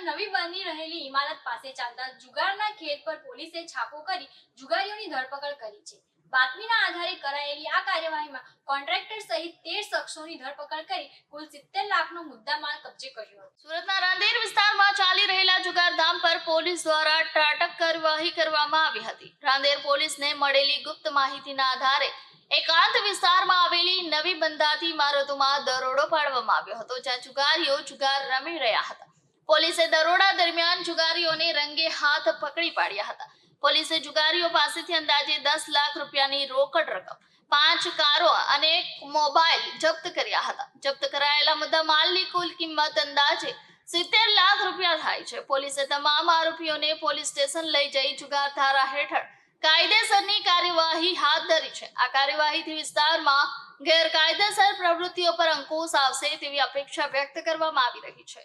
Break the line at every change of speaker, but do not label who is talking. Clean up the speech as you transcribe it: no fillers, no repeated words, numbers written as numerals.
નવી બની રહેલી ઇમારત પાસે ચાલતા જુગારના ખેત પર પોલીસે છાપો કરી જુગારીઓની ધરપકડ કરી છે। બાતમીના આધારે કરાયેલી આ કાર્યવાહીમાં કોન્ટ્રાક્ટર સહિત 13 શખ્સોની ધરપકડ કરી કુલ 70 લાખનો મુદ્દામાલ કબજે કર્યો હતો।
સુરતના રાંદેર વિસ્તારમાં ચાલી રહેલા જુગારધામ પર પોલીસ દ્વારા ત્રાટક કાર્યવાહી કરવામાં આવી હતી। રાંદેર પોલીસને મળેલી ગુપ્ત માહિતીના આધારે એકાંત વિસ્તારમાં આવેલી નવી બંધાતી ઇમારતોમાં દરોડો પાડવામાં આવ્યો હતો, જ્યાં જુગારીઓ જુગાર રમી રહ્યા હતા। પોલીસે દરોડા દરમિયાન જુગારીઓને રંગે હાથ પકડી પાડ્યા હતા। પોલીસે જુગારીઓ પાસેથી અંદાજે 10 લાખ રૂપિયાની રોકડ રકમ, 5 કારો અને મોબાઈલ જપ્ત કર્યા હતા। જપ્ત કરાયેલા મુદ્દામાલની કુલ કિંમત અંદાજે 70 લાખ રૂપિયા થાય છે। પોલીસે તમામ આરોપીઓને પોલીસ સ્ટેશન લઈ જઈ જુગાર ધારા હેઠળ કાયદેસરની કાર્યવાહી હાથ ધરી છે। આ કાર્યવાહીથી વિસ્તારમાં ગેરકાયદેસર પ્રવૃત્તિઓ પર અંકુશ આવશે તેવી અપેક્ષા વ્યક્ત કરવામાં આવી રહી છે।